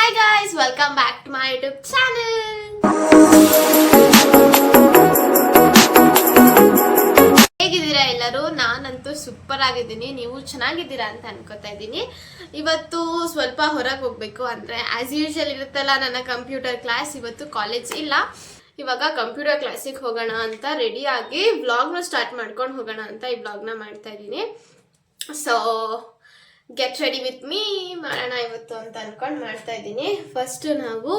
Hi guys, welcome back to my YouTube channel. ಹೇಗಿದ್ದೀರಾ ಎಲ್ಲರೂ? ನಾನಂತೂ ಸೂಪರ್ ಆಗಿದ್ದೀನಿ. ನೀವು ಚೆನ್ನಾಗಿದ್ದೀರಾ ಅಂತ ಅನ್ಕೋತಾ ಇದ್ದೀನಿ. ಇವತ್ತು ಸ್ವಲ್ಪ ಹೊರಗೆ ಹೋಗ್ಬೇಕು, ಅಂದ್ರೆ ಆಸ್ ಯೂಶುವಲ್ ಇರುತ್ತಲ್ಲ ನನ್ನ ಕಂಪ್ಯೂಟರ್ ಕ್ಲಾಸ್. ಇವತ್ತು ಕಾಲೇಜ್ ಇಲ್ಲ, ಇವಾಗ ಕಂಪ್ಯೂಟರ್ ಕ್ಲಾಸಿಗೆ ಹೋಗೋಣ ಅಂತ ರೆಡಿ ಆಗಿ ವ್ಲಾಗ್ನ ಸ್ಟಾರ್ಟ್ ಮಾಡ್ಕೊಂಡು ಹೋಗೋಣ ಅಂತ ಈ ವ್ಲಾಗ್ನ ಮಾಡ್ತಾ ಇದ್ದೀನಿ. So get ready with me, ಮಾಡೋಣ ಇವತ್ತು ಅಂತ ಅನ್ಕೊಂಡು ಮಾಡ್ತಾ ಇದ್ದೀನಿ. ಫಸ್ಟ್ ನಾವು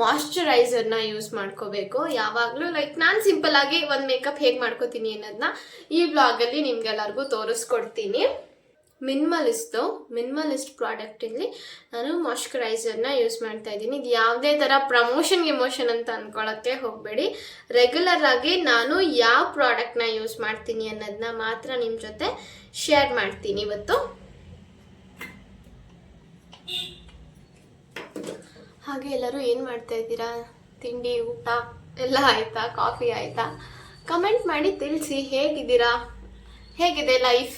ಮಾಯ್ಶ್ಚರೈಸರ್ನ ಯೂಸ್ ಮಾಡ್ಕೋಬೇಕು. ಯಾವಾಗಲೂ ನಾನು ಸಿಂಪಲ್ ಆಗಿ ಒಂದು ಮೇಕಪ್ ಹೇಗೆ ಮಾಡ್ಕೋತೀನಿ ಅನ್ನೋದನ್ನ ಈ ವ್ಲಾಗಲ್ಲಿ ನಿಮ್ಗೆಲ್ಲರಿಗೂ ತೋರಿಸ್ಕೊಡ್ತೀನಿ. ಮಿನಿಮಲಿಸ್ಟ್ ಪ್ರಾಡಕ್ಟಲ್ಲಿ ನಾನು ಮಾಯ್ಶ್ಚರೈಸರ್ನ ಯೂಸ್ ಮಾಡ್ತಾ ಇದ್ದೀನಿ. ಇದು ಯಾವುದೇ ಥರ ಪ್ರಮೋಷನ್ ಅಂತ ಅಂದ್ಕೊಳ್ಳೋಕ್ಕೆ ಹೋಗಬೇಡಿ. ರೆಗ್ಯುಲರ್ ಆಗಿ ನಾನು ಯಾವ ಪ್ರಾಡಕ್ಟ್ನ ಯೂಸ್ ಮಾಡ್ತೀನಿ ಅನ್ನೋದನ್ನ ಮಾತ್ರ ನಿಮ್ಮ ಜೊತೆ ಶೇರ್ ಮಾಡ್ತೀನಿ ಇವತ್ತು. ಹಾಗೆ ಎಲ್ಲರೂ ಏನು ಮಾಡ್ತಾ ಇದ್ದೀರಾ? ತಿಂಡಿ ಊಟ ಎಲ್ಲ ಆಯಿತಾ? ಕಾಫಿ ಆಯಿತಾ? ಕಮೆಂಟ್ ಮಾಡಿ ತಿಳಿಸಿ, ಹೇಗಿದ್ದೀರಾ, ಹೇಗಿದೆ ಲೈಫ್.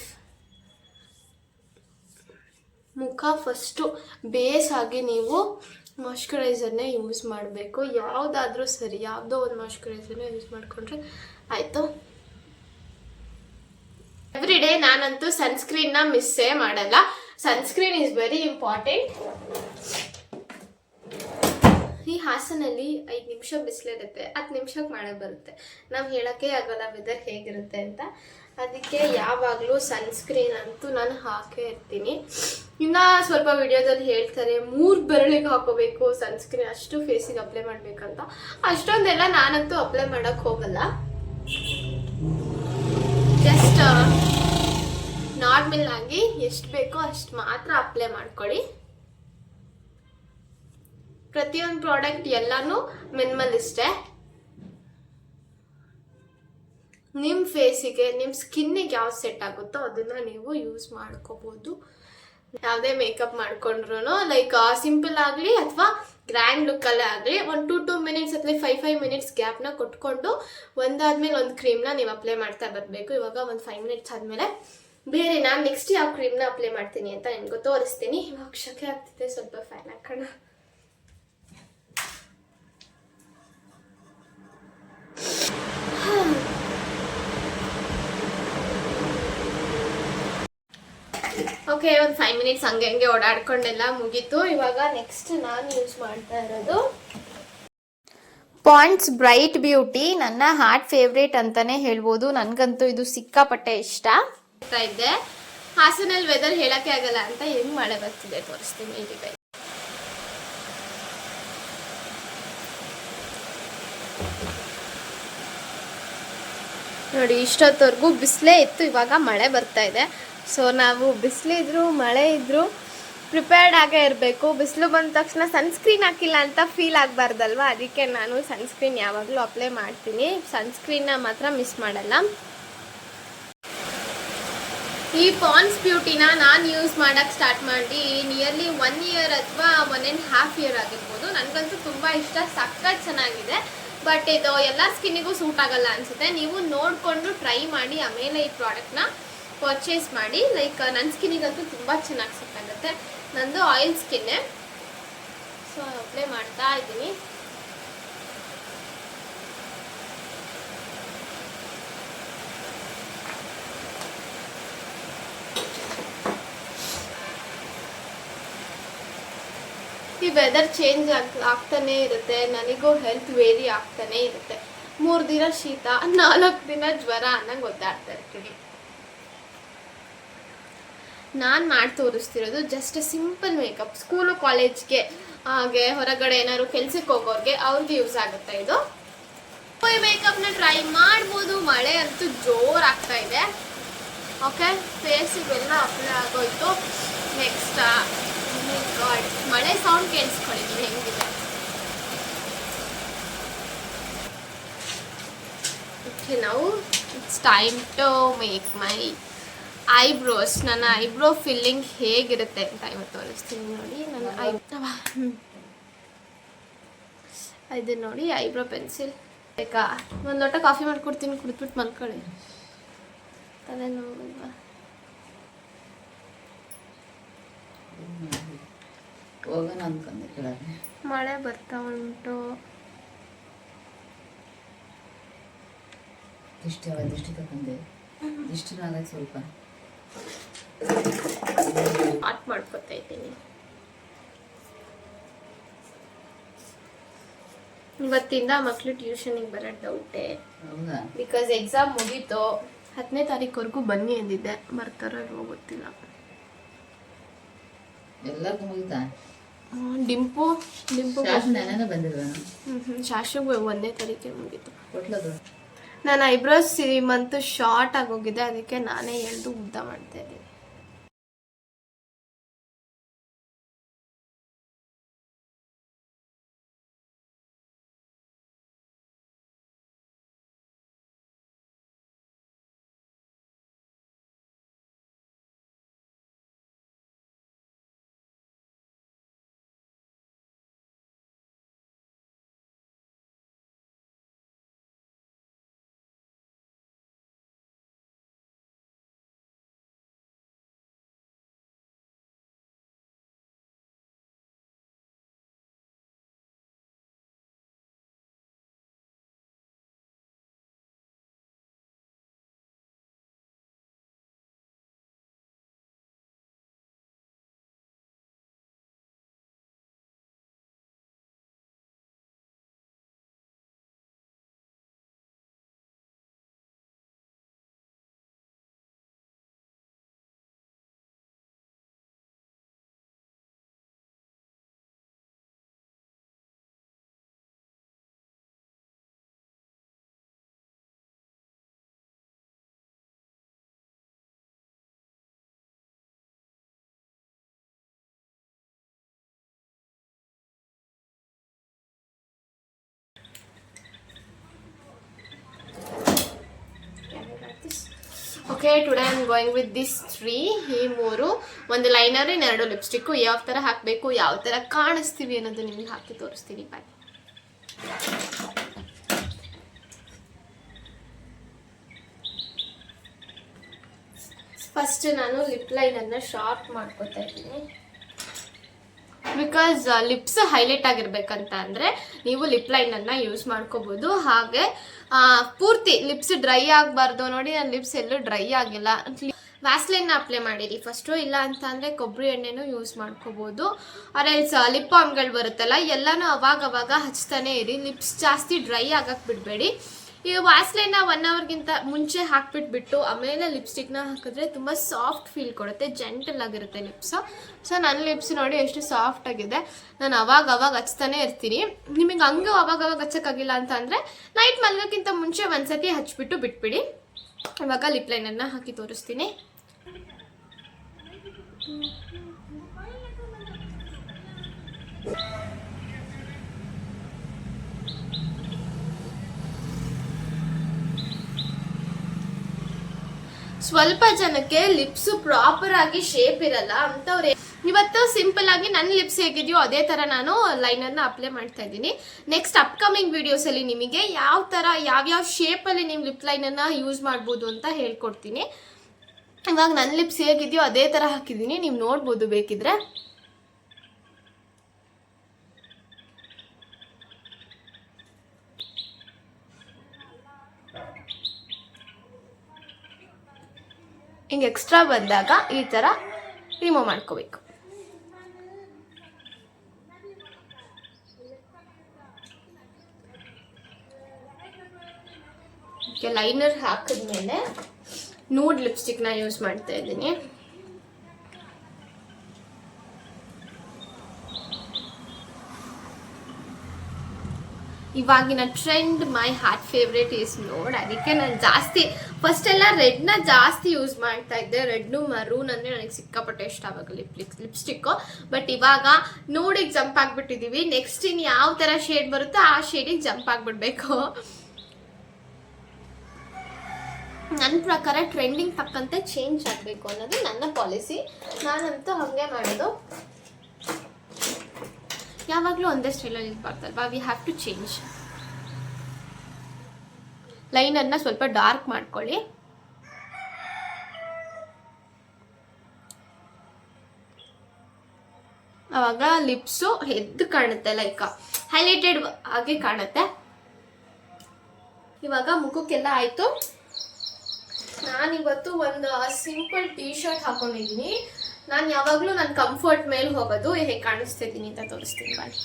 ಮುಖ ಫಸ್ಟು ಬೇಸಾಗಿ ನೀವು ಮಾಯ್ಶ್ಚರೈಸರ್ನೇ ಯೂಸ್ ಮಾಡಬೇಕು. ಯಾವುದಾದ್ರೂ ಸರಿ, ಯಾವುದೋ ಒಂದು ಮಾಯ್ಶ್ಚರೈಸರ್ನ ಯೂಸ್ ಮಾಡಿಕೊಂಡ್ರೆ ಆಯಿತು. ಎವ್ರಿ ಡೇ ನಾನಂತೂ ಸನ್ಸ್ಕ್ರೀನ್ನ ಮಿಸ್ಸೇ ಮಾಡಲ್ಲ. Sunscreen is very important. ಈ ಹಾಸನಲ್ಲಿ 5 ನಿಮಿಷ ಬಿಸಿಲಿರುತ್ತೆ, 10 ನಿಮಿಷಕ್ಕೆ ಮಳೆ ಬರುತ್ತೆ. ನಾವು ಹೇಳೋಕ್ಕೆ ಆಗೋಲ್ಲ ವೆದರ್ ಹೇಗಿರುತ್ತೆ ಅಂತ. ಅದಕ್ಕೆ ಯಾವಾಗಲೂ ಸನ್ಸ್ಕ್ರೀನ್ ಅಂತೂ ನಾನು ಹಾಕೇ ಇರ್ತೀನಿ. ಇನ್ನು ಸ್ವಲ್ಪ ವಿಡಿಯೋದಲ್ಲಿ ಹೇಳ್ತಾರೆ 3 ಬೆರಳಿಗೆ ಹಾಕೋಬೇಕು ಸನ್ಸ್ಕ್ರೀನ್, ಅಷ್ಟು ಫೇಸಿಗೆ ಅಪ್ಲೈ ಮಾಡಬೇಕಂತ. ಅಷ್ಟೊಂದೆಲ್ಲ ನಾನಂತೂ ಅಪ್ಲೈ ಮಾಡೋಕ್ಕೆ ಹೋಗಲ್ಲ. ಜಸ್ಟ್ ನಾರ್ಮಲ್ ಆಗಿ ಎಷ್ಟು ಬೇಕೋ ಅಷ್ಟು ಮಾತ್ರ ಅಪ್ಲೈ ಮಾಡ್ಕೊಳ್ಳಿ. ಪ್ರತಿಯೊಂದು ಪ್ರಾಡಕ್ಟ್ ಎಲ್ಲಾನು ಮಿನಿಮಲಿಸ್ಟೇ. ನಿಮ್ಮ ಫೇಸಿಗೆ, ನಿಮ್ಮ ಸ್ಕಿನ್ನಿಗೆ ಯಾವ್ದು ಸೆಟ್ ಆಗುತ್ತೋ ಅದನ್ನ ನೀವು ಯೂಸ್ ಮಾಡ್ಕೋಬಹುದು. ಯಾವುದೇ ಮೇಕಪ್ ಮಾಡ್ಕೊಂಡ್ರು ಸಿಂಪಲ್ ಆಗಲಿ ಅಥವಾ ಗ್ರ್ಯಾಂಡ್ ಲುಕ್ಕಲ್ಲೇ ಆಗಲಿ, ಒಂದು 2 ಮಿನಿಟ್ಸ್ ಅಥವಾ 5 ಮಿನಿಟ್ಸ್ ಗ್ಯಾಪ್ನ ಕೊಟ್ಕೊಂಡು ಒಂದಾದ್ಮೇಲೆ ಒಂದು ಕ್ರೀಮ್ನ ನೀವು ಅಪ್ಲೈ ಮಾಡ್ತಾ ಬರಬೇಕು. ಇವಾಗ ಒಂದು 5 ಮಿನಿಟ್ಸ್ ಆದಮೇಲೆ ಬೇರೆ ನಾನು ನೆಕ್ಸ್ಟ್ ಯಾವ ಕ್ರೀಮ್ನ ಅಪ್ಲೈ ಮಾಡ್ತೀನಿ ಅಂತ ನಿಮ್ಗೆ ತೋರಿಸ್ತೀನಿ. ಇವಾಗ ಶಕೆ ಆಗ್ತಿದೆ, ಸ್ವಲ್ಪ ಫ್ಯಾನ್ ಹಾಕೋಣ. ಓಕೆ, ಒಂದು 5 ಮಿನಿಟ್ಸ್ ಹಂಗೆ ಓಡಾಡ್ಕೊಂಡೆಲ್ಲ ಮುಗೀತು. ಇವಾಗ ನೆಕ್ಸ್ಟ್ ನಾನು ಯೂಸ್ ಮಾಡ್ತಾ ಇರೋದು ಪಾಂಡ್ಸ್ ಬ್ರೈಟ್ ಬ್ಯೂಟಿ. ನನ್ನ ಹಾರ್ಟ್ ಫೇವ್ರೇಟ್ ಅಂತಾನೆ ಹೇಳ್ಬೋದು. ನನಗಂತೂ ಇದು ಸಿಕ್ಕಾಪಟ್ಟೆ ಇಷ್ಟ. ಇದ್ದೆ ಹಾಸನಲ್ಲಿ ವೆದರ್ ಹೇಳಕ್ಕೆ ಆಗಲ್ಲ ಅಂತ ಹೆಂಗ್ ಮಳೆ ಬರ್ತಿದೆ ತೋರಿಸ್ತೀನಿ. ಈಗ ನೋಡಿ, ಇಷ್ಟೊತ್ತವರೆಗೂ ಬಿಸಿಲೇ ಇತ್ತು, ಇವಾಗ ಮಳೆ ಬರ್ತಾ ಇದೆ. ಸೊ ನಾವು ಬಿಸಿಲಿದ್ರು ಮಳೆ ಇದ್ರೂ ಪ್ರಿಪೇರ್ಡ್ ಆಗೇ ಇರಬೇಕು. ಬಿಸಿಲು ಬಂದ ತಕ್ಷಣ ಸನ್ಸ್ಕ್ರೀನ್ ಹಾಕಿಲ್ಲ ಅಂತ ಫೀಲ್ ಆಗಬಾರ್ದಲ್ವ. ಅದಕ್ಕೆ ನಾನು ಸನ್ಸ್ಕ್ರೀನ್ ಯಾವಾಗಲೂ ಅಪ್ಲೈ ಮಾಡ್ತೀನಿ. ಸನ್ಸ್ಕ್ರೀನ್ನ ಮಾತ್ರ ಮಿಸ್ ಮಾಡಲ್ಲ. ಈ ಪಾಂಡ್ಸ್ ಬ್ಯೂಟಿನ ನಾನು ಯೂಸ್ ಮಾಡೋಕ್ಕೆ ಸ್ಟಾರ್ಟ್ ಮಾಡಿ ನಿಯರ್ಲಿ 1 ಇಯರ್ ಅಥವಾ 1.5 ಇಯರ್ ಆಗಿರ್ಬೋದು. ನನಗಂತೂ ತುಂಬ ಇಷ್ಟ, ಸಖತ್ ಚೆನ್ನಾಗಿದೆ. ಬಟ್ ಇದು ಎಲ್ಲ ಸ್ಕಿನ್ನಿಗೂ ಸೂಟ್ ಆಗಲ್ಲ ಅನಿಸುತ್ತೆ. ನೀವು ನೋಡಿಕೊಂಡು ಟ್ರೈ ಮಾಡಿ ಆಮೇಲೆ ಈ ಪ್ರಾಡಕ್ಟ್ನ ಪರ್ಚೇಸ್ ಮಾಡಿ. ನನ್ನ ಸ್ಕಿನ್ನಿಗಂತೂ ತುಂಬ ಚೆನ್ನಾಗಿ ಸೂಟ್ ಆಗುತ್ತೆ. ನಂದು ಆಯಿಲ್ ಸ್ಕಿನ್ನೇ, ಸೊ ಅಪ್ಲೈ ಮಾಡ್ತಾ ಇದ್ದೀನಿ. ಈ ವೆದರ್ ಚೇಂಜ್ ಆಗ್ತಾನೆ ಇರುತ್ತೆ, ನನಗೂ ಹೆಲ್ತ್ ವೇರಿ ಆಗ್ತಾನೆ ಇರುತ್ತೆ. 3 ದಿನ ಶೀತ, 4 ದಿನ ಜ್ವರ ಅನ್ನಂಗೆ ಒದ್ದಾಡ್ತಾ ಇರ್ತೀನಿ. ನಾನು ಮಾಡಿ ತೋರಿಸ್ತಿರೋದು ಜಸ್ಟ್ ಸಿಂಪಲ್ ಮೇಕಪ್. ಸ್ಕೂಲು ಕಾಲೇಜ್ಗೆ ಹಾಗೆ ಹೊರಗಡೆ ಏನಾದ್ರು ಕೆಲ್ಸಕ್ಕೆ ಹೋಗೋರಿಗೆ ಅವ್ರಿಗೆ ಯೂಸ್ ಆಗುತ್ತೆ ಇದು. ಈ ಮೇಕಪ್ನ ಟ್ರೈ ಮಾಡ್ಬೋದು. ಮಳೆ ಅಂತೂ ಜೋರಾಗ್ತಾ ಇದೆ. ಓಕೆ, ಫೇಸಿಗೆಲ್ಲ ಅಪ್ಲೈ ಆಗೋಯ್ತು. ನೆಕ್ಸ್ಟ್ ಮಳೆ ಸೌಂಡ್ ಕೇಳಿಸ್ಕೊಂಡಿದ್ದೀನಿ ಹೆಂಗಿದೆ. ಓಕೆ, ನಾವು it's time to make my eyebrows. ನನ್ನ ಐಬ್ರೋ ಫಿಲ್ಲಿಂಗ್ ಹೇಗಿರುತ್ತೆ ಅಂತ ಇವತ್ತು ತೋರಿಸ್ತೀನಿ. ನೋಡಿ, ನನ್ನ ಇದು ನೋಡಿ ಐಬ್ರೋ ಪೆನ್ಸಿಲ್ ಬೇಕಾ? ಒಂದು ಲೋಟ ಕಾಫಿ ಮಾಡ್ಕೊಡ್ತೀನಿ, ಕುಡಿದ್ಬಿಟ್ಟು ಮಲ್ಕೊಳ್ಳಿ. ತಲೆನೋವು ಹೋಗೋಣ ಅನ್ಕೊಂಡೆ ಕೆಳಗೆ. ಮಳೆ ಬರ್ತಾ ಉಂಟು. ದಿಷ್ಟಿ ತಗೊಂಡೆ. ದಿಷ್ಟಿನಾಗ ಸ್ವಲ್ಪ ಆಟ್ ಮಾಡ್ಕೊತಾ ಇದ್ದೀನಿ. ಇವತ್ತಿಂದ ಮಕ್ಕಳು ಟ್ಯೂಷನಿಗೆ ಬರೋದು ಡೌಟೇ. ಬಿಕಾಸ್ ಎಕ್ಸಾಮ್ ಮುಗೀತು. 10ನೇ ತಾರೀಕುವರೆಗೂ ಬನ್ನಿ ಅಂದಿದ್ದೆ. ಬರ್ತಾರೋ ಇಲ್ವೋ ಗೊತ್ತಿಲ್ಲ. ಎಲ್ಲರಿಗೂ ಮುಗಿತಾ? ಡಿಂಪು ನೆನೆ ಬಂದಿಲ್ವ? ಶಾಶ್ವಗೂ 1ನೇ ತಾರೀಕಿಗೆ ಮುಗೀತು. ಕೊಟ್ಲದು ನಾನು ಐಬ್ರೋಸ್ ಈ ಮಂತ್ ಶಾರ್ಟ್ ಆಗೋಗಿದೆ, ಅದಕ್ಕೆ ನಾನೇ ಎಳ್ದು ಉದ್ದ ಮಾಡ್ತಾ ಇದ್ದೀನಿ. Okay, today I am going with this 3. ಈ 3 ಒಂದು ಲೈನರ್, 2 ಲಿಪ್ಸ್ಟಿಕ್ಕು. ಯಾವ ಥರ ಹಾಕಬೇಕು, ಯಾವ ಥರ ಕಾಣಿಸ್ತೀವಿ ಅನ್ನೋದು ನಿಮ್ಗೆ ಹಾಕಿ ತೋರಿಸ್ತೀನಿ. ಬಾಯ್. ಫಸ್ಟ್ ನಾನು ಲಿಪ್ ಲೈನನ್ನು ಶಾರ್ಪ್ ಮಾಡ್ಕೊತಾ ಇದ್ದೀನಿ. ಬಿಕಾಸ್ ಲಿಪ್ಸ್ ಹೈಲೈಟ್ ಆಗಿರ್ಬೇಕಂತ ಅಂದರೆ ನೀವು ಲಿಪ್ ಲೈನನ್ನು ಯೂಸ್ ಮಾಡ್ಕೋಬೋದು. ಹಾಗೆ ಪೂರ್ತಿ ಲಿಪ್ಸ್ ಡ್ರೈ ಆಗಬಾರ್ದು. ನೋಡಿ, ನನ್ನ ಲಿಪ್ಸ್ ಎಲ್ಲೂ ಡ್ರೈ ಆಗಿಲ್ಲ. ವ್ಯಾಸ್ಲೈನ್ನ ಅಪ್ಲೈ ಮಾಡಿರಿ ಫಸ್ಟು. ಇಲ್ಲ ಅಂತ ಅಂದರೆ ಕೊಬ್ಬರಿ ಎಣ್ಣೆನೂ ಯೂಸ್ ಮಾಡ್ಕೋಬೋದು. ಆರೆಲ್ಸ್ ಲಿಪ್ ಬಾಮ್ಗಳು ಬರುತ್ತಲ್ಲ, ಎಲ್ಲನೂ ಅವಾಗ ಹಚ್ತಾನೆ ಇರಿ. ಲಿಪ್ಸ್ ಜಾಸ್ತಿ ಡ್ರೈ ಆಗಕ್ಕೆ ಬಿಡಬೇಡಿ. ಈ ವ್ಯಾಸ್ಲೈನ್ನ 1 ಅವರ್ಗಿಂತ ಮುಂಚೆ ಹಾಕ್ಬಿಟ್ಬಿಟ್ಟು ಆಮೇಲೆ ಲಿಪ್ಸ್ಟಿಕ್ನ ಹಾಕಿದ್ರೆ ತುಂಬ ಸಾಫ್ಟ್ ಫೀಲ್ ಕೊಡುತ್ತೆ, ಜೆಂಟಲ್ ಆಗಿರುತ್ತೆ ಲಿಪ್ಸು. ಸೊ ನನ್ನ ಲಿಪ್ಸ್ ನೋಡಿ ಎಷ್ಟು ಸಾಫ್ಟ್ ಆಗಿದೆ. ನಾನು ಅವಾಗ ಹಚ್ತಾನೆ ಇರ್ತೀನಿ. ನಿಮಗೆ ಹಂಗೆ ಅವಾಗ ಹಚ್ಚೋಕ್ಕಾಗಿಲ್ಲ ಅಂತ ಅಂದರೆ ನೈಟ್ ಮಲ್ಗೋಕ್ಕಿಂತ ಮುಂಚೆ ಒಂದ್ಸತಿ ಹಚ್ಬಿಟ್ಟು ಬಿಟ್ಬಿಡಿ. ಇವಾಗ ಲಿಪ್ ಲೈನನ್ನು ಹಾಕಿ ತೋರಿಸ್ತೀನಿ. ಸ್ವಲ್ಪ ಜನಕ್ಕೆ ಲಿಪ್ಸ್ ಪ್ರಾಪರ್ ಆಗಿ ಶೇಪ್ ಇರಲ್ಲ ಅಂತವ್ರೆ. ಇವತ್ತು ಸಿಂಪಲ್ ಆಗಿ ನನ್ನ ಲಿಪ್ಸ್ ಹೇಗಿದೆಯೋ ಅದೇ ಥರ ನಾನು ಲೈನರ್ನ ಅಪ್ಲೈ ಮಾಡ್ತಾ ಇದ್ದೀನಿ. ನೆಕ್ಸ್ಟ್ ಅಪ್ಕಮಿಂಗ್ ವಿಡಿಯೋಸಲ್ಲಿ ನಿಮಗೆ ಯಾವ ಥರ ಯಾವ್ಯಾವ ಶೇಪಲ್ಲಿ ನೀವು ಲಿಪ್ ಲೈನನ್ನು ಯೂಸ್ ಮಾಡ್ಬೋದು ಅಂತ ಹೇಳ್ಕೊಡ್ತೀನಿ. ಇವಾಗ ನನ್ನ ಲಿಪ್ಸ್ ಹೇಗಿದೆಯೋ ಅದೇ ಥರ ಹಾಕಿದ್ದೀನಿ, ನೀವು ನೋಡ್ಬೋದು ಬೇಕಿದ್ರೆ. ಹಿಂಗೆ ಎಕ್ಸ್ಟ್ರಾ ಬಂದಾಗ ಈ ಥರ ರಿಮೂವ್ ಮಾಡ್ಕೋಬೇಕು. ಲೈನರ್ ಹಾಕಿದ್ಮೇಲೆ ನೂಡ್ ಲಿಪ್ಸ್ಟಿಕ್ನ ಯೂಸ್ ಮಾಡ್ತಾ ಇದ್ದೀನಿ. ಇವಾಗಿನ trend my heart favourite is ನೋಡ್. ಅದಕ್ಕೆ ನಾನು ಜಾಸ್ತಿ ಫಸ್ಟ್ ಎಲ್ಲ ರೆಡ್ನ ಜಾಸ್ತಿ ಯೂಸ್ ಮಾಡ್ತಾ ಇದ್ದೆ. ರೆಡ್ನು ಮರೂನ್ ಅಂದರೆ ನನಗೆ ಸಿಕ್ಕಾಪಟ್ಟೆ ಇಷ್ಟ ಆವಾಗ ಲಿಪ್ಸ್ಟಿಕ್ಕು. ಬಟ್ ಇವಾಗ ನೋಡಿಗೆ ಜಂಪ್ ಆಗಿಬಿಟ್ಟಿದ್ದೀವಿ. ನೆಕ್ಸ್ಟ್ ಇನ್ನು ಯಾವ ಥರ ಶೇಡ್ ಬರುತ್ತೋ ಆ ಶೇಡಿಗೆ ಜಂಪ್ ಆಗಿಬಿಡ್ಬೇಕು. ನನ್ನ ಪ್ರಕಾರ ಟ್ರೆಂಡಿಂಗ್ ತಕ್ಕಂತೆ ಚೇಂಜ್ ಆಗಬೇಕು ಅನ್ನೋದು ನನ್ನ ಪಾಲಿಸಿ. ನಾನಂತೂ ಹಾಗೆ ಮಾಡೋದು. ಯಾವಾಗಲೂ ಒಂದೇ ಸ್ಟೈಲಲ್ಲಿ ಇರಬಾರ್ದಲ್ವಾ, ವಿ ಹ್ಯಾವ್ ಟು ಚೇಂಜ್. ಲೈನರ್ನ ಸ್ವಲ್ಪ ಡಾರ್ಕ್ ಮಾಡ್ಕೊಳ್ಳಿ. ಆವಾಗ ಲಿಪ್ಸು ಎದ್ದು ಕಾಣುತ್ತೆ, ಲೈಕ್ ಹೈಲೈಟೆಡ್ ಆಗಿ ಕಾಣುತ್ತೆ. ಇವಾಗ ಮುಖಕ್ಕೆಲ್ಲ ಆಯಿತು. ನಾನಿವತ್ತು ಒಂದು ಸಿಂಪಲ್ ಟೀ ಶರ್ಟ್ ಹಾಕೊಂಡಿದ್ದೀನಿ. ನಾನು ಯಾವಾಗಲೂ ನನ್ನ ಕಂಫರ್ಟ್ ಮೇಲೆ ಹೋಗೋದು. ಹೇಗೆ ಕಾಣಿಸ್ತಿದ್ದೀನಿ ಅಂತ ತೋರಿಸ್ತೀನಿ ಬನ್ನಿ.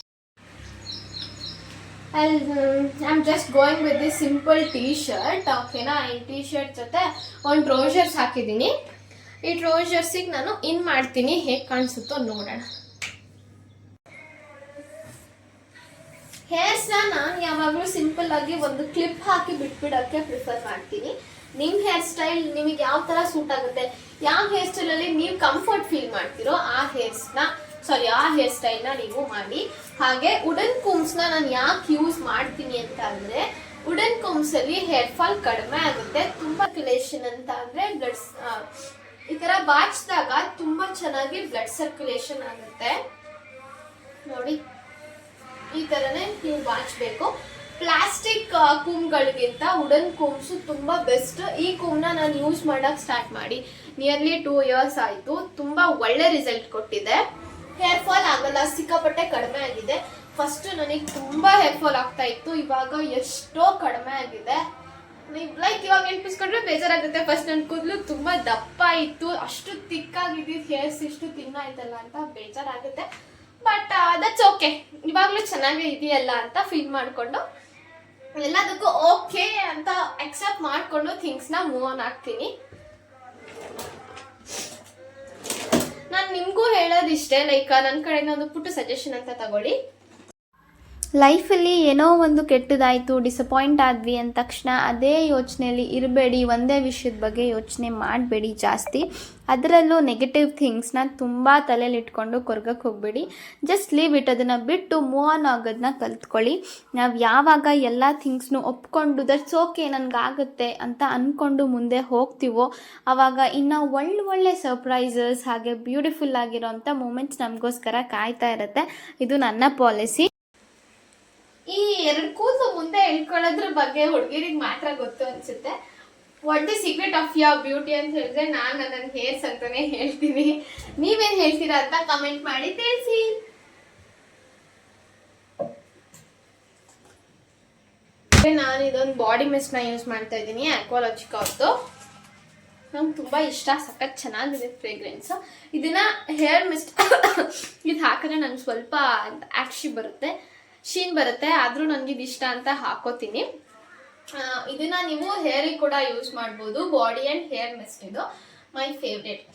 I am just going with this simple T shirt. ಓಕೆನಾ? ಈ ಟೀ ಶರ್ಟ್ ಜೊತೆ ಒಂದು ಟ್ರೌಸರ್ಸ್ ಹಾಕಿದ್ದೀನಿ. ಈ ಟ್ರೌಸರ್ಸಿಗೆ ನಾನು ಇನ್ ಮಾಡ್ತೀನಿ, ಹೇಗೆ ಕಾಣಿಸುತ್ತೋ ನೋಡೋಣ. ಹೇರ್ಸ್ನ ನಾನು ಯಾವಾಗಲೂ ಸಿಂಪಲ್ ಆಗಿ ಒಂದು ಕ್ಲಿಪ್ ಹಾಕಿ ಬಿಟ್ಬಿಡೋಕ್ಕೆ ಪ್ರಿಫರ್ ಮಾಡ್ತೀನಿ. ನಿಮ್ಮ ಹೇರ್ ಸ್ಟೈಲ್ ನಿಮಗೆ ಯಾವ ಥರ ಸೂಟ್ ಆಗುತ್ತೆ, ಯಾವ ಹೇರ್ ಸ್ಟೈಲಲ್ಲಿ ನೀವು ಕಂಫರ್ಟ್ ಫೀಲ್ ಮಾಡ್ತೀರೋ ಆ ಹೇರ್ ಸ್ಟೈಲ್ನ ನೀವು ಮಾಡಿ. ಹಾಗೆ ವುಡನ್ ಕೂಮ್ಸ್ನ ನಾನು ಯಾಕೆ ಯೂಸ್ ಮಾಡ್ತೀನಿ ಅಂತ ಅಂದರೆ, ವುಡನ್ ಕೂಮ್ಸಲ್ಲಿ ಹೇರ್ ಫಾಲ್ ಕಡಿಮೆ ಆಗುತ್ತೆ. ತುಂಬ ಸರ್ಕ್ಯುಲೇಷನ್ ಅಂತ ಅಂದರೆ ಬ್ಲಡ್ಸ್ ಈ ಥರ ಬಾಚಿದಾಗ ತುಂಬ ಚೆನ್ನಾಗಿ ಬ್ಲಡ್ ಸರ್ಕ್ಯುಲೇಷನ್ ಆಗುತ್ತೆ. ನೋಡಿ, ಈ ಥರನೇ ನೀವು ಬಾಚಬೇಕು. ಪ್ಲಾಸ್ಟಿಕ್ ಕೂಮ್ಗಳಿಗಿಂತ ವುಡನ್ ಕೂಮ್ಸು ತುಂಬ ಬೆಸ್ಟ್. ಈ ಕೂಮ್ನ ನಾನು ಯೂಸ್ ಮಾಡೋಕ್ಕೆ ಸ್ಟಾರ್ಟ್ ಮಾಡಿ ನಿಯರ್ಲಿ 2 years ಆಯಿತು. ತುಂಬ ಒಳ್ಳೆ ರಿಸಲ್ಟ್ ಕೊಟ್ಟಿದೆ. ಹೇರ್ ಫಾಲ್ ಆಗಲ್ಲ, ಸಿಕ್ಕಾಪಟ್ಟೆ ಕಡಿಮೆ ಆಗಿದೆ. ಫಸ್ಟ್ ನನಗೆ ತುಂಬ ಹೇರ್ ಫಾಲ್ ಆಗ್ತಾ ಇತ್ತು, ಇವಾಗ ಎಷ್ಟೋ ಕಡಿಮೆ ಆಗಿದೆ. ಲೈಕ್ ಇವಾಗ ನೆನಪಿಸ್ಕೊಂಡ್ರೆ ಬೇಜಾರಾಗುತ್ತೆ. ಫಸ್ಟ್ ನನ್ನ ಕೂದಲು ತುಂಬ ದಪ್ಪ ಇತ್ತು, ಅಷ್ಟು ತಿಕ್ಕಾಗಿದ್ದಿದ್ದು ಹೇರ್ಸ್ ಇಷ್ಟು ತಿನ್ನಾಯ್ತಲ್ಲ ಅಂತ ಬೇಜಾರಾಗುತ್ತೆ. ಬಟ್ ದಟ್ಸ್ ಓಕೆ, ಇವಾಗಲೂ ಚೆನ್ನಾಗೇ ಇದೆಯಲ್ಲ ಅಂತ ಫೀಲ್ ಮಾಡಿಕೊಂಡು ಎಲ್ಲದಕ್ಕೂ ಓಕೆ ಅಂತ ಅಕ್ಸೆಪ್ಟ್ ಮಾಡಿಕೊಂಡು ಥಿಂಗ್ಸ್ನ ಮೂವ್ ಆನ್ ಆಗ್ತೀನಿ. ನಾನು ನಿಮಗೂ ಹೇಳೋದಿಷ್ಟೇ, ಲೈಕ್ ನನ್ನ ಕಡೆಯಿಂದ ಒಂದು ಪುಟ್ಟ ಸಜೆಷನ್ ಅಂತ ತಗೊಳ್ಳಿ. ಲೈಫಲ್ಲಿ ಏನೋ ಒಂದು ಕೆಟ್ಟದಾಯಿತು, ಡಿಸಪಾಯಿಂಟ್ ಆದ್ವಿ ಅಂದ ತಕ್ಷಣ ಅದೇ ಯೋಚನೆಯಲ್ಲಿ ಇರಬೇಡಿ. ಒಂದೇ ವಿಷಯದ ಬಗ್ಗೆ ಯೋಚನೆ ಮಾಡಬೇಡಿ ಜಾಸ್ತಿ. ಅದರಲ್ಲೂ ನೆಗೆಟಿವ್ ಥಿಂಗ್ಸ್ನ ತುಂಬ ತಲೆಯಲ್ಲಿ ಇಟ್ಕೊಂಡು ಕೊರ್ಗಕ್ಕೆ ಹೋಗಬೇಡಿ. Just leave it. ಅದನ್ನು ಬಿಟ್ಟು ಮೂವ್ ಆನ್ ಆಗೋದನ್ನ ಕಲ್ತ್ಕೊಳ್ಳಿ. ನಾವು ಯಾವಾಗ ಎಲ್ಲ ಥಿಂಗ್ಸ್ನು ಒಪ್ಕೊಂಡು ದಟ್ಸ್ ಓಕೆ ನನಗಾಗುತ್ತೆ ಅಂತ ಅಂದ್ಕೊಂಡು ಮುಂದೆ ಹೋಗ್ತೀವೋ ಆವಾಗ ಇನ್ನು ಒಳ್ಳೆ ಸರ್ಪ್ರೈಸಸ್ ಹಾಗೆ ಬ್ಯೂಟಿಫುಲ್ ಆಗಿರೋಂಥ ಮೂಮೆಂಟ್ಸ್ ನಮಗೋಸ್ಕರ ಕಾಯ್ತಾ ಇರುತ್ತೆ. ಇದು ನನ್ನ ಪಾಲಿಸಿ. ಈ 2 ಕೂದಲು ಮುಂದೆ ಎಳ್ಕೊಳ್ಳೋದ್ರ ಬಗ್ಗೆ ಹುಡುಗಿರಿಗೆ ಮಾತ್ರ ಗೊತ್ತು ಅನ್ಸುತ್ತೆ. What the secret of your beauty ಅಂತ ಹೇಳಿದ್ರೆ ನಾನು ನನ್ನ ಹೇರ್ಸ್ ಅಂತಾನೆ ಹೇಳ್ತೀನಿ. ನೀವೇನ್ ಹೇಳ್ತೀರಾ ಅಂತ ಕಮೆಂಟ್ ಮಾಡಿ ತಿಳಿಸಿ. ನಾನು ಇದೊಂದು ಬಾಡಿ ಮಿಸ್ಟ್ನ ಯೂಸ್ ಮಾಡ್ತಾ ಇದ್ದೀನಿ, ಅಕ್ವಾಲಾಜಿಕಾ ಅವ್ರದ್ದು. ನಂಗೆ ತುಂಬ ಇಷ್ಟ, ಸಖತ್ ಚೆನ್ನಾಗಿದೆ ಫ್ರೇಗ್ರೆನ್ಸ್. ಇದನ್ನ ಹೇರ್ ಮಿಸ್ಟ್ ಇದು ಹಾಕಿದ್ರೆ ನಂಗೆ ಸ್ವಲ್ಪ ಆಕ್ಷಿ ಬರುತ್ತೆ, ಶೀನ್ ಬರುತ್ತೆ. ಆದರೂ ನನಗೆ ಇದು ಇಷ್ಟ ಅಂತ ಹಾಕೋತೀನಿ. ಇದನ್ನ ನೀವು ಹೇರಿಗೆ ಕೂಡ ಯೂಸ್ ಮಾಡ್ಬೋದು. ಬಾಡಿ ಆ್ಯಂಡ್ ಹೇರ್ ಮಿಸ್ಟ್ ಇದು ಮೈ ಫೇವ್ರೇಟ್.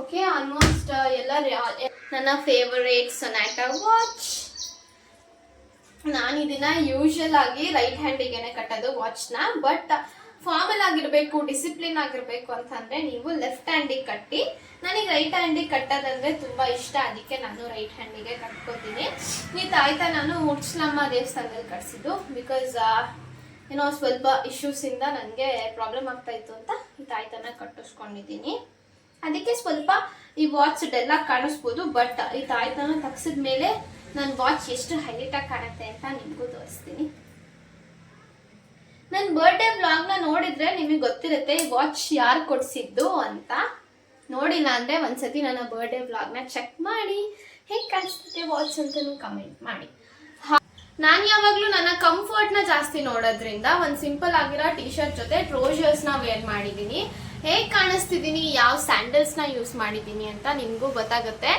ಓಕೆ, ಆಲ್ಮೋಸ್ಟ್ ಎಲ್ಲ ನನ್ನ ಫೇವರೇಟ್ ಸೊನಾಟಾ ವಾಚ್. ನಾನು ಇದನ್ನ ಯೂಶುವಲ್ ಆಗಿ ರೈಟ್ ಹ್ಯಾಂಡಿಗೆನೆ ಕಟ್ಟೋದು ವಾಚ್ನ. ಬಟ್ ಫಾರ್ಮಲ್ ಆಗಿರಬೇಕು, ಡಿಸಿಪ್ಲಿನ್ ಆಗಿರಬೇಕು ಅಂತಂದರೆ ನೀವು ಲೆಫ್ಟ್ ಹ್ಯಾಂಡಿಗೆ ಕಟ್ಟಿ. ನನಗೆ ರೈಟ್ ಹ್ಯಾಂಡಿಗೆ ಕಟ್ಟೋದಂದರೆ ತುಂಬ ಇಷ್ಟ, ಅದಕ್ಕೆ ನಾನು ರೈಟ್ ಹ್ಯಾಂಡಿಗೆ ಕಟ್ಕೋತೀನಿ. ಈ ತಾಯ್ತ ನಾನು ಉಡ್ಸ್ಲಮ್ಮ ದೇವಸ್ಥಾನದಲ್ಲಿ ಕಟ್ಸಿದ್ದು. ಬಿಕಾಸ್ ಏನೋ ಸ್ವಲ್ಪ ಇಶ್ಯೂಸಿಂದ ನನಗೆ ಪ್ರಾಬ್ಲಮ್ ಆಗ್ತಾಯಿತ್ತು ಅಂತ ಈ ತಾಯ್ತನ ಕಟ್ಟಿಸ್ಕೊಂಡಿದ್ದೀನಿ. ಅದಕ್ಕೆ ಸ್ವಲ್ಪ ಈ ವಾಚ್ ಎಲ್ಲ ಕಾಣಿಸ್ಬೋದು. ಬಟ್ ಈ ತಾಯ್ತನ ತಗ್ಸಿದ ಮೇಲೆ ನನ್ನ ವಾಚ್ ಎಷ್ಟು ಹೈಲೈಟಾಗಿ ಕಾಣುತ್ತೆ ಅಂತ ನಿಮಗೂ ತೋರಿಸ್ತೀನಿ. ನನ್ನ ಬರ್ಡೇ ವ್ಲಾಗ್ನ ನೋಡಿದ್ರೆ ನಿಮಗೆ ಗೊತ್ತಿರುತ್ತೆ ಈ ವಾಚ್ ಯಾರು ಕೊಡಿಸಿದ್ದು ಅಂತ. ನೋಡಿಲ್ಲ ಅಂದರೆ ಒಂದ್ಸತಿ ನನ್ನ ಬರ್ಡೇ ವ್ಲಾಗ್ನ ಚೆಕ್ ಮಾಡಿ ಹೇಗೆ ಕಾಣಿಸ್ತಿದೆ ವಾಚ್ ಅಂತಲೂ ಕಮೆಂಟ್ ಮಾಡಿ. ನಾನು ಯಾವಾಗಲೂ ನನ್ನ ಕಂಫರ್ಟ್ನ ಜಾಸ್ತಿ ನೋಡೋದ್ರಿಂದ ಒಂದು ಸಿಂಪಲ್ ಆಗಿರೋ ಟಿ ಶರ್ಟ್ ಜೊತೆ ಟ್ರೌಸರ್ಸ್ನ ವೇರ್ ಮಾಡಿದ್ದೀನಿ. ಹೇಗೆ ಕಾಣಿಸ್ತಿದ್ದೀನಿ, ಯಾವ ಸ್ಯಾಂಡಲ್ಸ್ನ ಯೂಸ್ ಮಾಡಿದ್ದೀನಿ ಅಂತ ನಿಮಗೂ ಗೊತ್ತಾಗುತ್ತೆ.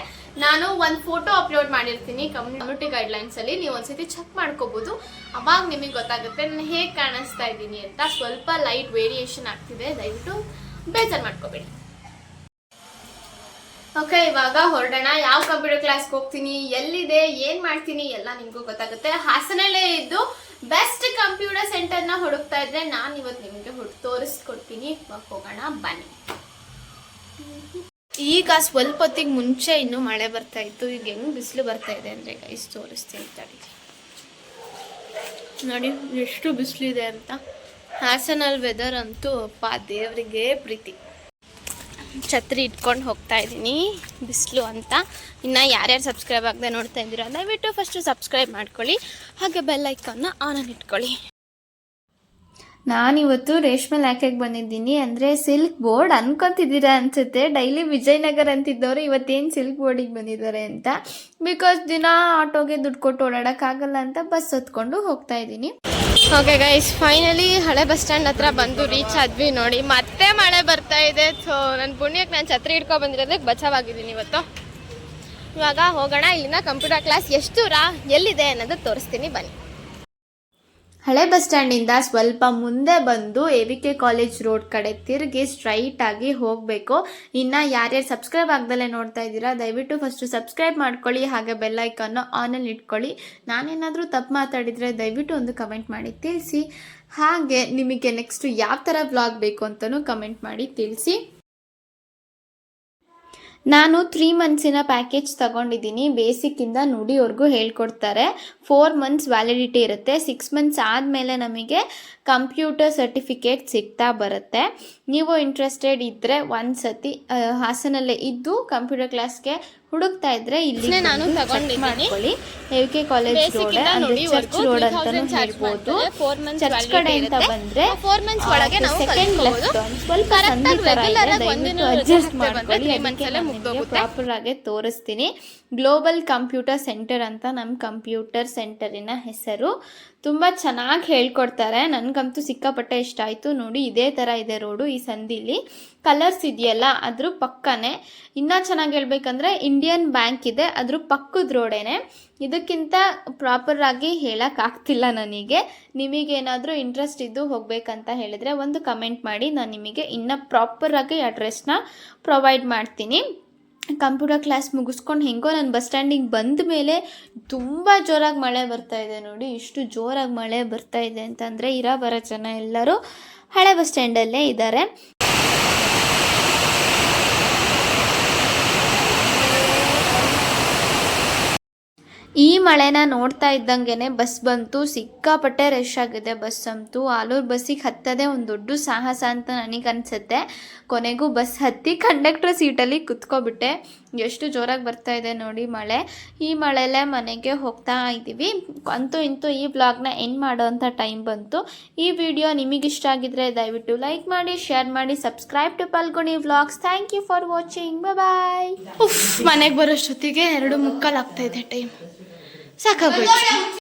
ನಾನು ಒಂದು ಫೋಟೋ ಅಪ್ಲೋಡ್ ಮಾಡಿರ್ತೀನಿ ಕಮ್ಯುನಿಟಿ ಗೈಡ್ಲೈನ್ಸಲ್ಲಿ, ನೀವು ಒಂದ್ಸತಿ ಚೆಕ್ ಮಾಡ್ಕೋಬೋದು. ಅವಾಗ ನಿಮಗೆ ಗೊತ್ತಾಗುತ್ತೆ ನಾನು ಹೇಗೆ ಕಾಣಿಸ್ತಾ ಇದ್ದೀನಿ ಅಂತ. ಸ್ವಲ್ಪ ಲೈಟ್ ವೇರಿಯೇಷನ್ ಆಗ್ತಿದೆ, ದಯವಿಟ್ಟು ಬೇಜಾರು ಮಾಡ್ಕೋಬೇಡಿ. ಓಕೆ, ಇವಾಗ ಹೊರಡೋಣ. ಯಾವ ಕಂಪ್ಯೂಟರ್ ಕ್ಲಾಸ್ಗೆ ಹೋಗ್ತೀನಿ, ಎಲ್ಲಿದೆ, ಏನು ಮಾಡ್ತೀನಿ ಎಲ್ಲ ನಿಮಗೂ ಗೊತ್ತಾಗುತ್ತೆ. ಹಾಸನಲ್ಲೇ ಇದ್ದು ಬೆಸ್ಟ್ ಕಂಪ್ಯೂಟರ್ ಸೆಂಟರ್ನ ಹುಡುಕ್ತಾ ಇದ್ರೆ ನಾನು ಇವತ್ತು ನಿಮಗೆ ತೋರಿಸ್ಕೊಡ್ತೀನಿ. ಹೋಗೋಣ ಬನ್ನಿ. ಈಗ ಸ್ವಲ್ಪ ಹೊತ್ತಿಗೆ ಮುಂಚೆ ಇನ್ನೂ ಮಳೆ ಬರ್ತಾ ಇತ್ತು, ಈಗ ಹೆಂಗೆ ಬಿಸಿಲು ಬರ್ತಾ ಇದೆ ಅಂದರೆ ಗೈಸ್ ತೋರಿಸ್ತೀನಿ ತಡಿ. ನೋಡಿ ಎಷ್ಟು ಬಿಸಿಲಿದೆ ಅಂತ. ಹಾಸನಲ್ಲಿ ವೆದರ್ ಅಂತೂ ಅಪ್ಪ ದೇವರಿಗೆ ಪ್ರೀತಿ. ಛತ್ರಿ ಇಟ್ಕೊಂಡು ಹೋಗ್ತಾ ಇದ್ದೀನಿ ಬಿಸಿಲು ಅಂತ. ಇನ್ನು ಯಾರ್ಯಾರು ಸಬ್ಸ್ಕ್ರೈಬ್ ಆಗದೆ ನೋಡ್ತಾ ಇದ್ದೀರಾ ದಯವಿಟ್ಟು ಫಸ್ಟು ಸಬ್ಸ್ಕ್ರೈಬ್ ಮಾಡ್ಕೊಳ್ಳಿ, ಹಾಗೆ ಬೆಲ್ ಐಕಾನ್ನ ಆನಲ್ಲಿ ಇಟ್ಕೊಳ್ಳಿ. ನಾನಿವತ್ತು ರೇಷ್ಮೆ ಲ್ಯಾಕೆಗೆ ಬಂದಿದ್ದೀನಿ ಅಂದರೆ ಸಿಲ್ಕ್ ಬೋರ್ಡ್ ಅನ್ಕೊತಿದ್ದೀರಾ ಅನ್ಸುತ್ತೆ. ಡೈಲಿ ವಿಜಯನಗರ ಅಂತಿದ್ದವರು ಇವತ್ತೇನು ಸಿಲ್ಕ್ ಬೋರ್ಡಿಗೆ ಬಂದಿದ್ದಾರೆ ಅಂತ. ಬಿಕಾಸ್ ದಿನ ಆಟೋಗೆ ದುಡ್ಡು ಕೊಟ್ಟು ಓಡಾಡೋಕ್ಕಾಗಲ್ಲ ಅಂತ ಬಸ್ ಹತ್ಕೊಂಡು ಹೋಗ್ತಾ ಇದ್ದೀನಿ. ಓಕೆ ಗೈಸ್, ಫೈನಲಿ ಹಳೆ ಬಸ್ ಸ್ಟ್ಯಾಂಡ್ ಹತ್ರ ಬಂದು ರೀಚ್ ಆದ್ವಿ. ನೋಡಿ ಮತ್ತೆ ಮಳೆ ಬರ್ತಾ ಇದೆ. ಸೊ ನನ್ನ ಪುಣ್ಯಕ್ಕೆ ನಾನು ಛತ್ರಿ ಹಿಡ್ಕೊ ಬಂದಿರೋದಕ್ಕೆ ಬಚಾವಾಗಿದ್ದೀನಿ ಇವತ್ತು. ಇವಾಗ ಹೋಗೋಣ. ಇಲ್ಲಿಂದ ಕಂಪ್ಯೂಟರ್ ಕ್ಲಾಸ್ ಎಷ್ಟು ದೂರ, ಎಲ್ಲಿದೆ ಅನ್ನೋದು ತೋರಿಸ್ತೀನಿ ಬನ್ನಿ. ಹಳೆ ಬಸ್ ಸ್ಟ್ಯಾಂಡಿಂದ ಸ್ವಲ್ಪ ಮುಂದೆ ಬಂದು AVK ಕಾಲೇಜ್ ರೋಡ್ ಕಡೆ ತಿರುಗಿ ಸ್ಟ್ರೈಟ್ ಆಗಿ ಹೋಗಬೇಕು. ಇನ್ನು ಯಾರ್ಯಾರು ಸಬ್ಸ್ಕ್ರೈಬ್ ಆಗ್ದಲೇ ನೋಡ್ತಾ ಇದ್ದೀರಾ ದಯವಿಟ್ಟು ಫಸ್ಟು ಸಬ್ಸ್ಕ್ರೈಬ್ ಮಾಡ್ಕೊಳ್ಳಿ, ಹಾಗೆ ಬೆಲ್ ಐಕಾನ್ನ ಆನಲ್ಲಿ ಇಟ್ಕೊಳ್ಳಿ. ನಾನೇನಾದರೂ ತಪ್ಪು ಮಾತಾಡಿದರೆ ದಯವಿಟ್ಟು ಒಂದು ಕಮೆಂಟ್ ಮಾಡಿ ತಿಳಿಸಿ. ಹಾಗೆ ನಿಮಗೆ ನೆಕ್ಸ್ಟು ಯಾವ ಥರ ವ್ಲಾಗ್ ಬೇಕು ಅಂತಲೂ ಕಮೆಂಟ್ ಮಾಡಿ ತಿಳಿಸಿ. ನಾನು 3 ಮಂತ್ಸಿನ ಪ್ಯಾಕೇಜ್ ತಗೊಂಡಿದ್ದೀನಿ. ಬೇಸಿಕ್ಕಿಂದ ನುಡಿವರೆಗೂ ಹೇಳ್ಕೊಡ್ತಾರೆ. 4 ಮಂತ್ಸ್ ವ್ಯಾಲಿಡಿಟಿ ಇರುತ್ತೆ. 6 ಮಂತ್ಸ್ ಆದಮೇಲೆ ನಮಗೆ ಕಂಪ್ಯೂಟರ್ ಸರ್ಟಿಫಿಕೇಟ್ ಸಿಗ್ತಾ ಬರುತ್ತೆ. ನೀವು ಇಂಟ್ರೆಸ್ಟೆಡ್ ಇದ್ದರೆ ಒಂದು ಸತಿ ಹಾಸನಲ್ಲೇ ಇದ್ದು ಕಂಪ್ಯೂಟರ್ ಕ್ಲಾಸ್ಗೆ ಹುಡುಕ್ತಾ ಇದ್ರೆ ಇಲ್ಲಿ ನಾನು ಮಾಡ್ಕೊಳ್ಳಿ. AVK ಕಾಲೇಜ್ ರೋಡ್ ಅಂದ್ರೆ ಚರ್ಚ್ ರೋಡ್ ಅಂತಾನೂ ಹೇಳ್ಬೋದು. ಚರ್ಚ್ ಕಡೆ ಅಂತ ಬಂದ್ರೆ ಸೆಕೆಂಡ್ ಲೆಫ್ಟ್ ಸ್ವಲ್ಪ ಸಂಧಿ ತರ ಇದೆ. ದಯವಿಟ್ಟು ಅಡ್ಜಸ್ಟ್ ಮಾಡ್ಕೊಳ್ಳಿ. ಪ್ರಾಪರ್ ಆಗಿ ತೋರಿಸ್ತೀನಿ. ಗ್ಲೋಬಲ್ ಕಂಪ್ಯೂಟರ್ ಸೆಂಟರ್ ಅಂತ ನಮ್ಮ ಕಂಪ್ಯೂಟರ್ ಸೆಂಟರಿನ ಹೆಸರು. ತುಂಬ ಚೆನ್ನಾಗಿ ಹೇಳ್ಕೊಡ್ತಾರೆ. ನನಗಂತೂ ಸಿಕ್ಕಾಪಟ್ಟೆ ಇಷ್ಟ ಆಯಿತು. ನೋಡಿ ಇದೇ ಥರ ಇದೆ ರೋಡು. ಈ ಸಂದಿಲಿ ಕಲರ್ಸ್ ಇದೆಯಲ್ಲ ಅದ್ರ ಪಕ್ಕನೇ. ಇನ್ನೂ ಚೆನ್ನಾಗಿ ಹೇಳ್ಬೇಕಂದ್ರೆ ಇಂಡಿಯನ್ ಬ್ಯಾಂಕ್ ಇದೆ, ಅದ್ರ ಪಕ್ಕದ ರೋಡೇನೆ. ಇದಕ್ಕಿಂತ ಪ್ರಾಪರಾಗಿ ಹೇಳೋಕ್ಕಾಗ್ತಿಲ್ಲ ನನಗೆ. ನಿಮಗೇನಾದರೂ ಇಂಟ್ರೆಸ್ಟ್ ಇದ್ದು ಹೋಗಬೇಕಂತ ಹೇಳಿದ್ರೆ ಒಂದು ಕಮೆಂಟ್ ಮಾಡಿ, ನಾನು ನಿಮಗೆ ಇನ್ನೂ ಪ್ರಾಪರಾಗಿ ಅಡ್ರೆಸ್ನ ಪ್ರೊವೈಡ್ ಮಾಡ್ತೀನಿ. ಕಂಪ್ಯೂಟರ್ ಕ್ಲಾಸ್ ಮುಗಿಸ್ಕೊಂಡು ಹೆಂಗೋ ನಾನು ಬಸ್ ಸ್ಟ್ಯಾಂಡಿಗೆ ಬಂದ ಮೇಲೆ ತುಂಬ ಜೋರಾಗಿ ಮಳೆ ಬರ್ತಾ ಇದೆ. ನೋಡಿ ಇಷ್ಟು ಜೋರಾಗಿ ಮಳೆ ಬರ್ತಾ ಇದೆ ಅಂತಂದರೆ ಬರೋ ಜನ ಎಲ್ಲರೂ ಹಳೆ ಬಸ್ ಸ್ಟ್ಯಾಂಡಲ್ಲೇ ಇದ್ದಾರೆ. ಈ ಮಳೆನ ನೋಡ್ತಾ ಇದ್ದಂಗೆ ಬಸ್ ಬಂತು. ಸಿಕ್ಕಾಪಟ್ಟೆ ರಶ್ ಆಗಿದೆ ಬಸ್ ಅಂತೂ. ಆಲೂರು ಬಸ್ಸಿಗೆ ಹತ್ತೋದೇ ಒಂದು ದೊಡ್ಡ ಸಾಹಸ ಅಂತ ನನಗನ್ಸುತ್ತೆ. ಕೊನೆಗೂ ಬಸ್ ಹತ್ತಿ ಕಂಡಕ್ಟರ್ ಸೀಟಲ್ಲಿ ಕುತ್ಕೊಬಿಟ್ಟೆ. ಎಷ್ಟು ಜೋರಾಗಿ ಬರ್ತಾ ಇದೆ ನೋಡಿ ಮಳೆ. ಈ ಮಳೆಯಲ್ಲೇ ಮನೆಗೆ ಹೋಗ್ತಾ ಇದ್ದೀವಿ. ಅಂತೂ ಇಂತೂ ಈ ವ್ಲಾಗ್ನ ಎಂಡ್ ಮಾಡೋವಂಥ ಟೈಮ್ ಬಂತು. ಈ ವಿಡಿಯೋ ನಿಮಗಿಷ್ಟ ಆಗಿದ್ರೆ ದಯವಿಟ್ಟು ಲೈಕ್ ಮಾಡಿ, ಶೇರ್ ಮಾಡಿ, ಸಬ್ಸ್ಕ್ರೈಬ್ ಟು ಪಾಲ್ಗೊನಿ vlogs. Thank you for watching. Bye. ಮನೆಗೆ ಬರೋಷ್ಟೊತ್ತಿಗೆ 2:45 ಆಗ್ತಾ ಇದೆ ಟೈಮ್. ಸಾಕಾಗೋಯ್ತು.